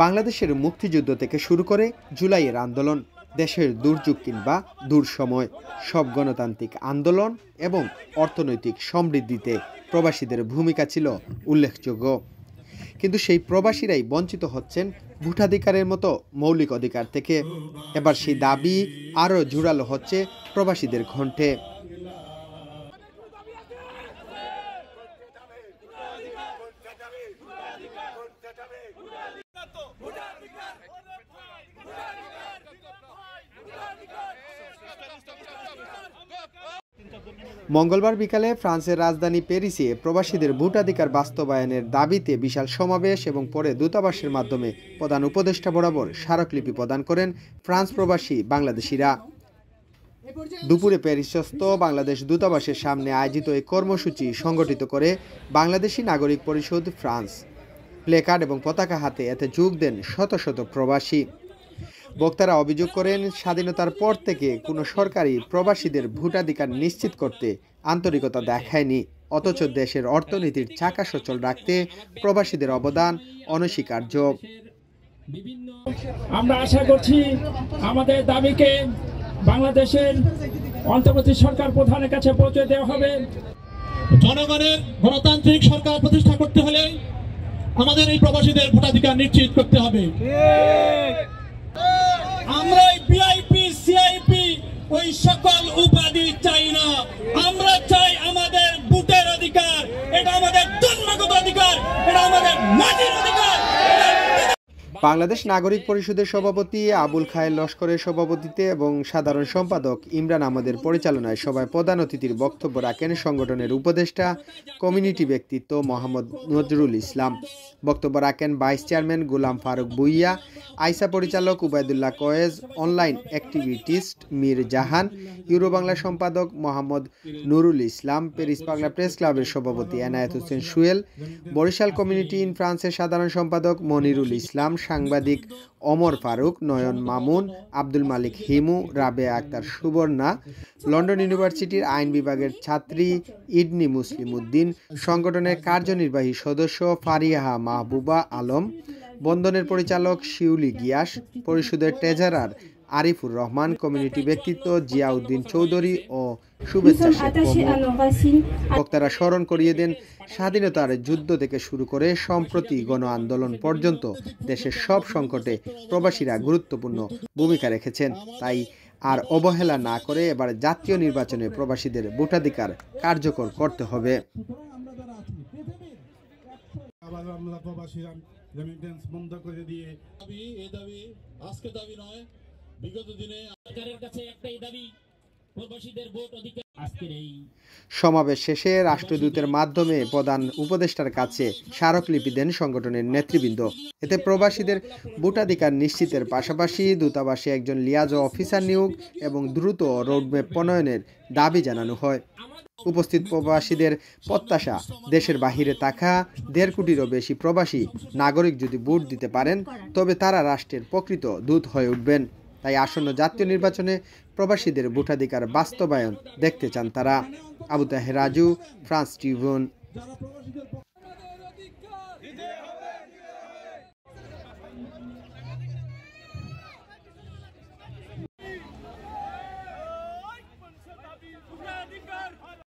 বাংলাদেশের মুক্তিযুদ্ধ থেকে শুরু করে জুলাইয়ের আন্দোলন, দেশের দুর্যোগ কিংবা দুঃসময়, সব গণতান্ত্রিক আন্দোলন এবং অর্থনৈতিক সমৃদ্ধিতে প্রবাসীদের ভূমিকা ছিল উল্লেখযোগ্য। কিন্তু সেই প্রবাসীরাই বঞ্চিত হচ্ছেন ভোটাধিকারের মতো মৌলিক অধিকার থেকে। এবার সেই দাবি আরও জোরালো হচ্ছে প্রবাসীদের কণ্ঠে। মঙ্গলবার বিকালে ফ্রান্সের রাজধানী প্যারিসে প্রবাসীদের ভোটাধিকার বাস্তবায়নের দাবিতে বিশাল সমাবেশ এবং পরে দূতাবাসের মাধ্যমে প্রধান উপদেষ্টা বরাবর স্মারকলিপি প্রদান করেন ফ্রান্স প্রবাসী বাংলাদেশিরা। দুপুরে প্যারিসস্থ বাংলাদেশ দূতাবাসের সামনে আয়োজিত এই কর্মসূচি সংগঠিত করে বাংলাদেশি নাগরিক পরিষদ ফ্রান্স। প্লেকার্ড এবং পতাকা হাতে এতে যোগ দেন শত শত প্রবাসী। বক্তারা অভিযোগ করেন, স্বাধীনতার পর থেকে কোনো সরকারই প্রবাসীদের ভোটাধিকার নিশ্চিত করতে আন্তরিকতা দেখায়নি, অথচ দেশের অর্থনীতির চাকা সচল রাখতে প্রবাসীদের অবদান অনস্বীকার্য। আমরা আশা করছি আমাদের দাবিকে বাংলাদেশের অন্তর্বর্তী সরকার প্রধানের কাছে পৌঁছে দেওয়া হবে। জনগণের গণতান্ত্রিক সরকার প্রতিষ্ঠা করতে হলে আমাদের এই প্রবাসীদের ভোটাধিকার নিশ্চিত করতে হবে। আমরা ভিআইপি সিআইপি ওই সকল উপাধি চাই না, আমরা চাই আমাদের ভোটের অধিকার। এটা আমাদের জন্মগত অধিকার, এটা আমাদের মাটির অধিকার। বাংলাদেশ নাগরিক পরিষদের সভাপতি আবুল খায়ের লস্করের সভাপতিত্বে এবং সাধারণ সম্পাদক ইমরান আহমদের পরিচালনায় সভায় প্রধান অতিথির বক্তব্য রাখেন সংগঠনের উপদেষ্টা কমিউনিটি ব্যক্তিত্ব মোহাম্মদ নজরুল ইসলাম। বক্তব্য রাখেন ভাইস চেয়ারম্যান গোলাম ফারুক ভুইয়া, আইসা পরিচালক উবায়দুল্লাহ কয়েজ, অনলাইন অ্যাক্টিভিটিস্ট মীর জাহান, ইউরো বাংলা সম্পাদক মোহাম্মদ নুরুল ইসলাম, প্যারিস বাংলা প্রেস ক্লাবের সভাপতি এনায়েত হোসেন সুয়েল, বরিশাল কমিউনিটি ইন ফ্রান্সের সাধারণ সম্পাদক মনিরুল ইসলাম, সাংবাদিক ওমর ফারুক, নয়ন মামুন, আব্দুল মালিক হিমু, রাবেয়া আক্তার সুবর্ণা, লন্ডন ইউনিভার্সিটির আইন বিভাগের ছাত্রী ইডনি মুসলিম উদ্দিন, সংগঠনের কার্যনির্বাহী সদস্য ফারিহা মাহবুবা আলম, বন্ধনের পরিচালক শিউলি গিয়াস, পরিষদের ট্রেজারার আরিফুর রহমান, কমিউনিটি ব্যক্তিত্ব জিয়াউদ্দিন চৌধুরী ও শুভেচ্ছা শেখ প্রমুখ। বক্তারা স্মরণ করিয়ে দেন, স্বাধীনতার যুদ্ধ থেকে শুরু করে সম্প্রতি গণ আন্দোলন পর্যন্ত দেশের সব সংকটে প্রবাসীরা গুরুত্বপূর্ণ ভূমিকা রেখেছেন। তাই আর অবহেলা না করে এবার জাতীয় নির্বাচনে প্রবাসীদের ভোটাধিকার কার্যকর করতে হবে। সমাবেশ শেষে রাষ্ট্রদূতের মাধ্যমে প্রধান উপদেষ্টার কাছে স্মারকলিপি দেন সংগঠনের নেতৃবৃন্দ। এতে প্রবাসীদের ভোটাধিকার নিশ্চিতের পাশাপাশি দূতাবাসে একজন লিয়াজো অফিসার নিয়োগ এবং দ্রুত রোডম্যাপ প্রণয়নের দাবি জানানো হয়। উপস্থিত প্রবাসীদের প্রত্যাশা, দেশের বাহিরে থাকা 1.5 কোটিরও বেশি প্রবাসী নাগরিক যদি ভোট দিতে পারেন তবে তারা রাষ্ট্রের প্রকৃত দূত হয়ে উঠবেন। তাই আসন্ন জাতীয় নির্বাচনে প্রবাসীদের ভোটাধিকার বাস্তবায়ন দেখতে চান তারা। Abu Taher Raju, France Tribune.